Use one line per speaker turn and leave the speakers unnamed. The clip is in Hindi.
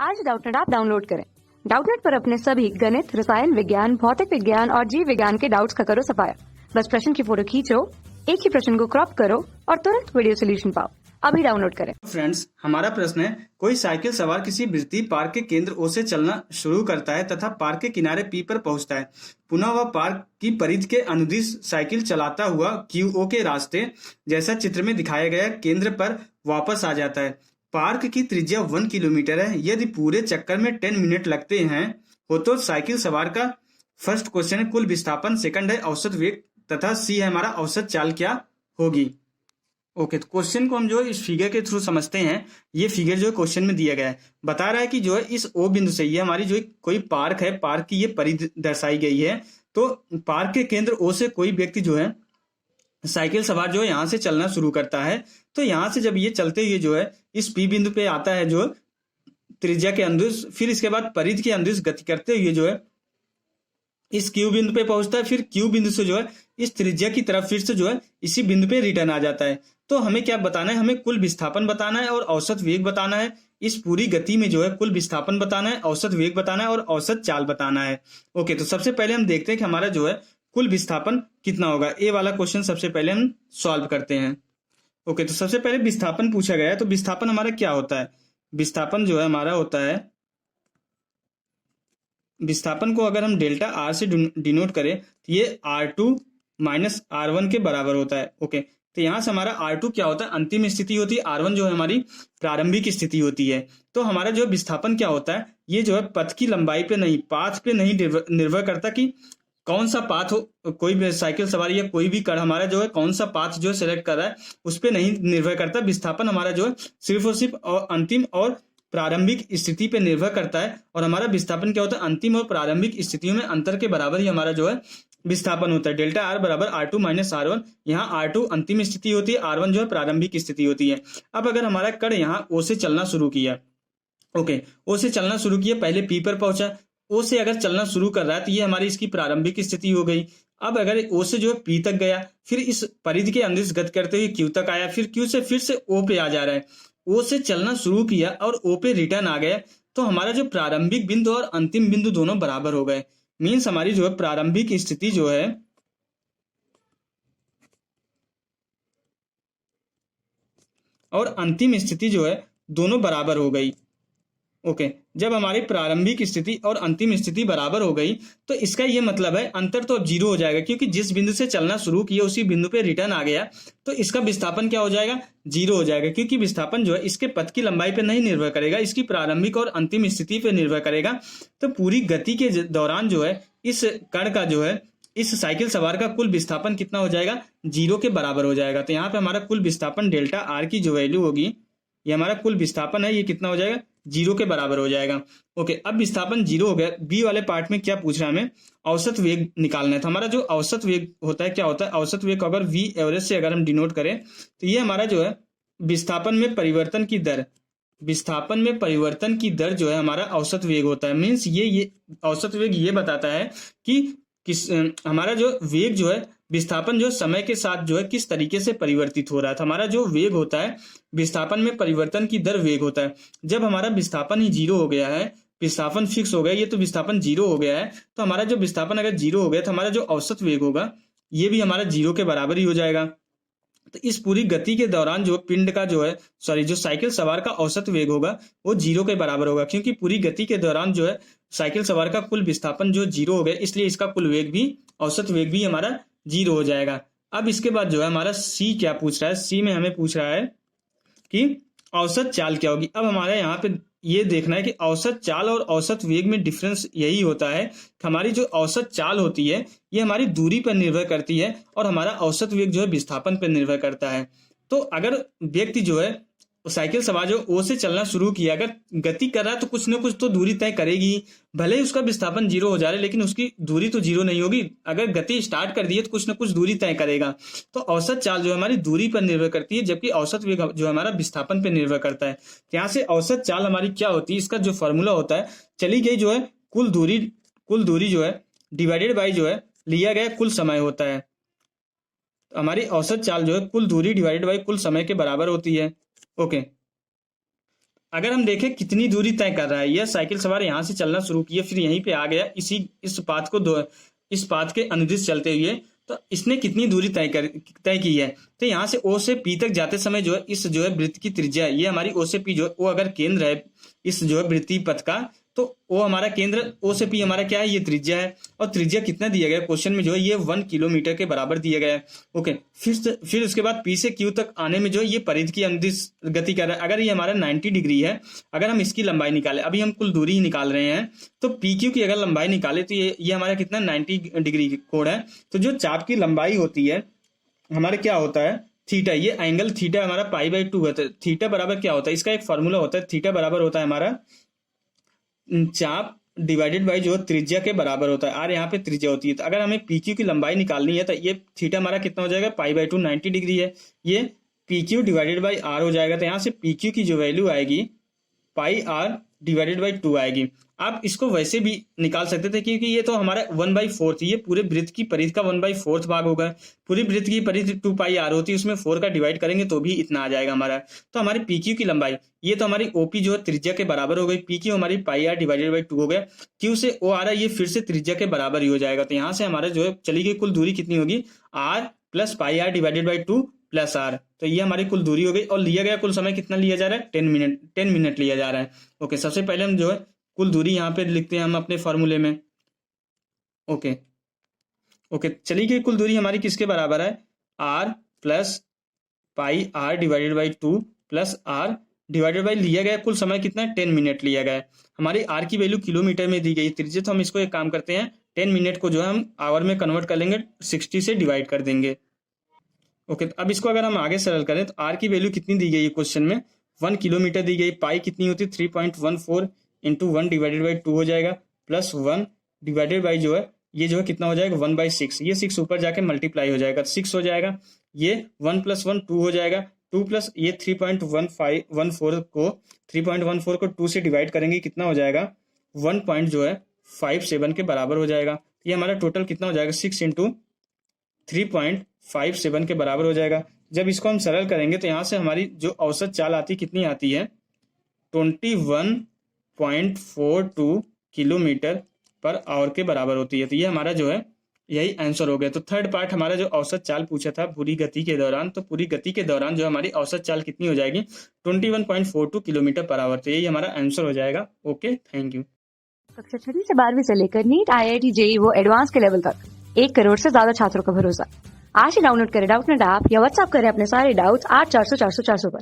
आज डाउटनेट ऐप डाउनलोड करें। डाउटनेट पर अपने सभी गणित, रसायन विज्ञान, भौतिक विज्ञान और जीव विज्ञान के डाउट्स का करो सफाया। बस प्रश्न की फोटो खींचो, एक ही प्रश्न को क्रॉप करो और तुरंत वीडियो सोल्यूशन पाओ। अभी डाउनलोड करें।
फ्रेंड्स, हमारा प्रश्न है, कोई साइकिल सवार किसी वृत्तीय पार्क के केंद्र ओ से चलना शुरू करता है तथा पार्क के किनारे पी पर पहुंचता है। पुनः वह पार्क की परिधि के अनुदिश साइकिल चलाता हुआ क्यू ओ के रास्ते जैसा चित्र में दिखाया गया केंद्र पर वापस आ जाता है। पार्क की त्रिज्या 1 किलोमीटर है। यदि पूरे चक्कर में 10 मिनट लगते हैं हो तो साइकिल सवार का फर्स्ट क्वेश्चन है कुल विस्थापन, सेकंड है औसत वेग तथा सी है हमारा औसत चाल क्या होगी। ओके, तो क्वेश्चन को हम जो इस फिगर के थ्रू समझते हैं। ये फिगर जो क्वेश्चन में दिया गया है बता रहा है कि जो है इस ओ बिंदु से, ये हमारी जो कोई पार्क है, पार्क की ये परिधि दर्शाई गई है। तो पार्क के केंद्र ओ से कोई व्यक्ति जो है साइकिल सवार जो है यहाँ से चलना शुरू करता है। तो यहाँ से जब ये चलते हुए जो है इस पी बिंदु पे आता है जो त्रिज्या के अनुदिश, फिर इसके बाद परिधि के अनुदिश गति करते हुए जो है इस क्यू बिंदु पे पहुंचता है। फिर क्यू बिंदु से जो है इस त्रिज्या की तरफ फिर से जो है इसी बिंदु पे रिटर्न आ जाता है। तो हमें क्या बताना है, हमें कुल विस्थापन बताना है और औसत वेग बताना है। इस पूरी गति में जो है कुल विस्थापन बताना है, औसत वेग बताना है और औसत चाल बताना है। ओके, तो सबसे पहले हम देखते हैं कि हमारा जो है कुल विस्थापन कितना होगा। ए वाला क्वेश्चन सबसे पहले हम सॉल्व करते हैं। ओके, तो सबसे पहले विस्थापन पूछा गया है। तो विस्थापन हमारा क्या होता है, विस्थापन जो है हमारा होता है, विस्थापन को अगर हम डेल्टा आर से डिनोट करें तो ये R2 माइनस R1 के बराबर होता है। ओके, तो यहां से हमारा R2 क्या होता है, अंतिम स्थिति होती है। R1 जो है हमारी प्रारंभिक स्थिति होती है। तो हमारा जो विस्थापन क्या होता है, ये जो है पथ की लंबाई पे नहीं, पाथ पे नहीं निर्भर करता कि कौन सा पाथ हो, कोई भी साइकिल सवारी या कोई भी कर हमारा जो है कौन सा पाथ जो सेलेक्ट कर रहा है उस पर नहीं निर्भर करता। विस्थापन हमारा जो है सिर्फ और सिर्फ और अंतिम और प्रारंभिक स्थिति पे निर्भर करता है। और हमारा विस्थापन क्या होता है, अंतिम और प्रारंभिक स्थितियों में अंतर के बराबर ही हमारा जो है विस्थापन होता है। डेल्टा आर बराबर R2 माइनस R1। यहाँ R2 अंतिम स्थिति होती है, R1 जो है प्रारंभिक स्थिति होती है। अब अगर हमारा कण यहाँ O से चलना शुरू किया, ओके, O से चलना शुरू किया, पहले P पर पहुंचा, O से अगर चलना शुरू कर रहा है तो ये हमारी इसकी प्रारंभिक स्थिति हो गई। अब अगर O से जो है P तक गया, फिर इस परिधि के अनुदिश गति करते हुए Q तक आया, फिर Q से फिर से O पे आ जा रहा है। O से चलना शुरू किया और O पे रिटर्न आ गया। तो हमारा जो प्रारंभिक बिंदु और अंतिम बिंदु दोनों बराबर हो गए। मीन्स हमारी जो है प्रारंभिक स्थिति जो है और अंतिम स्थिति जो है दोनों बराबर हो गई। ओके, जब हमारी प्रारंभिक स्थिति और अंतिम स्थिति बराबर हो गई तो इसका ये मतलब है अंतर तो अब जीरो हो जाएगा, क्योंकि जिस बिंदु से चलना शुरू किया उसी बिंदु पे रिटर्न आ गया। तो इसका विस्थापन क्या हो जाएगा, जीरो हो जाएगा, क्योंकि विस्थापन जो है इसके पथ की लंबाई पे नहीं निर्भर करेगा, इसकी प्रारंभिक और अंतिम स्थिति पे निर्भर करेगा। तो पूरी गति के दौरान जो है इस कण का जो है, इस साइकिल सवार का कुल विस्थापन कितना हो जाएगा, जीरो के बराबर हो जाएगा। तो यहाँ पे हमारा कुल विस्थापन डेल्टा आर की जो वैल्यू होगी, ये हमारा कुल विस्थापन है, ये कितना हो जाएगा, जीरो के बराबर हो जाएगा। ओके, अब विस्थापन जीरो हो गया। बी वाले पार्ट में क्या पूछ रहा है, हमें औसत वेग निकालना है। तो हमारा जो औसत वेग होता है क्या होता है, औसत वेग को अगर वी एवरेज से अगर हम डिनोट करें तो ये हमारा जो है विस्थापन में परिवर्तन की दर, विस्थापन में परिवर्तन की दर जो है हमारा औसत वेग होता है। मीन्स ये औसत वेग ये बताता है कि किस हमारा जो वेग जो है, विस्थापन जो समय के साथ जो है किस तरीके से परिवर्तित हो रहा है। तो हमारा जो वेग होता है, विस्थापन में परिवर्तन की दर वेग होता है। जब हमारा विस्थापन ही जीरो हो गया है, विस्थापन फिक्स हो गया, ये तो विस्थापन जीरो हो गया है, तो हमारा जो विस्थापन अगर जीरो हो गया तो हमारा जो औसत वेग होगा ये भी हमारा जीरो के बराबर ही हो जाएगा। तो इस पूरी गति के दौरान जो पिंड का जो है, जो साइकिल सवार का औसत वेग होगा वो जीरो के बराबर होगा, क्योंकि पूरी गति के दौरान जो है साइकिल सवार का कुल विस्थापन जो जीरो हो गया, इसलिए इसका कुल वेग भी, औसत वेग भी हमारा जीरो हो जाएगा। अब इसके बाद जो है हमारा सी क्या पूछ रहा है, सी में हमें पूछ रहा है कि औसत चाल क्या होगी। अब हमारे यहाँ पे ये देखना है कि औसत चाल और औसत वेग में डिफरेंस यही होता है कि हमारी जो औसत चाल होती है ये हमारी दूरी पर निर्भर करती है और हमारा औसत वेग जो है विस्थापन पर निर्भर करता है। तो अगर व्यक्ति जो है साइकिल सवार जो ओ से चलना शुरू किया, अगर गति कर रहा है तो कुछ ना कुछ तो दूरी तय करेगी। भले ही उसका विस्थापन जीरो हो जा रहा है लेकिन उसकी दूरी तो जीरो नहीं होगी। अगर गति स्टार्ट कर दी है तो कुछ ना कुछ दूरी तय करेगा। तो औसत चाल जो है हमारी दूरी पर निर्भर करती है, जबकि औसत वेग जो हमारा विस्थापन पर निर्भर करता है। यहाँ से औसत चाल हमारी क्या होती है, इसका जो फॉर्मूला होता है, चली गई जो है कुल दूरी जो है डिवाइडेड बाई जो है लिया गया कुल समय होता है। हमारी औसत चाल जो है कुल दूरी डिवाइडेड बाई कुल समय के बराबर होती है। ओके, अगर हम देखें कितनी दूरी तय कर रहा है, यह साइकिल सवार यहाँ से चलना शुरू किया, फिर यहीं पे आ गया, इस पाथ के अनुदिश चलते हुए, तो इसने कितनी दूरी तय की है। तो यहाँ से ओ से पी तक जाते समय जो है इस जो है वृत्त की त्रिज्या है, ये हमारी ओ से पी जो है वो अगर केंद्र है इस जो है वृत्तीय पथ का, तो ओ हमारा केंद्र, ओ से पी हमारा क्या है, ये त्रिज्या है। और त्रिज्या कितना दिया गया क्वेश्चन में जो है ये 1 किलोमीटर के बराबर दिया गया है। ओके, फिर उसके बाद पी से क्यू तक आने में जो है ये परिधि की अनुदिश गति कर रहा है। अगर ये हमारा 90 डिग्री है, अगर हम इसकी लंबाई निकाले, अभी हम कुल दूरी ही निकाल रहे हैं, तो पी क्यू की अगर लंबाई निकाले तो ये हमारा कितना 90 डिग्री कोण है। तो जो चाप की लंबाई होती है हमारे क्या होता है, थीटा, ये एंगल थीटा हमारा π/2 होता है। थीटा बराबर क्या होता है, इसका एक फॉर्मूला होता है, थीटा बराबर होता है हमारा चाप डिवाइडेड बाई जो त्रिज्या के बराबर होता है। आर यहाँ पे त्रिज्या होती है। तो अगर हमें PQ की लंबाई निकालनी है तो ये थीटा हमारा कितना हो जाएगा, π/2 90 डिग्री है, ये PQ डिवाइडेड बाई आर हो जाएगा। तो यहाँ से PQ की जो वैल्यू आएगी πr डिवाइडेड बाई 2 आएगी। आप इसको वैसे भी निकाल सकते थे क्योंकि ये तो हमारा 1/4, ये पूरे वृत्त की परिधि का 1/4 भाग होगा। पूरी वृत्त की परिधि 2πr होती है, उसमें 4 का डिवाइड करेंगे तो भी इतना आ जाएगा हमारा। तो हमारी PQ की लंबाई, ये तो हमारी OP जो है त्रिज्या के बराबर हो गई, PQ हमारी πr डिवाइडेड बाई 2 हो गया, Q से O आ रहा है, ये फिर से त्रिज्या के बराबर ही हो जाएगा। तो यहाँ से हमारा जो है चली गई कुल दूरी कितनी होगी, r plus πr divided by 2 plus R. तो ये हमारी कुल दूरी हो गई। और लिया गया कुल समय कितना लिया जा रहा है, 10 मिनट लिया जा रहा है। ओके, सबसे पहले हम जो है कुल दूरी यहाँ पे लिखते हैं हम अपने फॉर्मूले में। ओके, चली गई कुल दूरी हमारी किसके बराबर है, R plus πr divided by 2 plus R divided by, लिया गया कुल समय कितना है, 10 मिनट लिया गया है। हमारी आर की वैल्यू किलोमीटर में दी गई त्रिज्या, तो हम इसको एक काम करते हैं, 10 मिनट को जो है हम आवर में कन्वर्ट कर लेंगे, 60 से डिवाइड कर देंगे। ओके, अब इसको अगर हम आगे सरल करें तो आर की वैल्यू कितनी दी गई है क्वेश्चन में, 1 किलोमीटर दी गई, पाई कितनी होती है 3.14 इंटू 1 डिवाइडेड बाई 2 हो जाएगा, प्लस 1 डिवाइडेड बाई जो है ये जो है कितना हो जाएगा 1/6, ये 6 ऊपर जाके मल्टीप्लाई हो जाएगा, 6 हो जाएगा, ये 1 + 1 2 हो जाएगा, 2 प्लस ये 3.14 को 2 से डिवाइड करेंगे कितना हो जाएगा 1.57 के बराबर हो जाएगा। ये हमारा टोटल कितना हो जाएगा 6 इंटू 3.57 के बराबर हो जाएगा। जब इसको हम सरल करेंगे तो यहाँ से हमारी जो औसत चाल आती कितनी आती है 21.42 किलोमीटर पर आवर के बराबर होती है। तो ये हमारा जो है यही आंसर हो गया। तो थर्ड पार्ट हमारा जो औसत चाल पूछा था पूरी गति के दौरान, तो पूरी गति के दौरान जो हमारी औसत चाल कितनी हो जाएगी 21.42 किलोमीटर पर आवर। तो यही हमारा आंसर हो जाएगा। Okay, thank you.
कक्षा 6वीं से 12वीं से लेकर नीट, IIT, JEE वो एडवांस के लेवल तक 1 करोड़ से ज्यादा छात्रों का भरोसा। आज ही डाउनलोड करें डाउटनेट ऐप या व्हाट्सएप करें अपने सारे डाउट्स 8400 400 400 पर।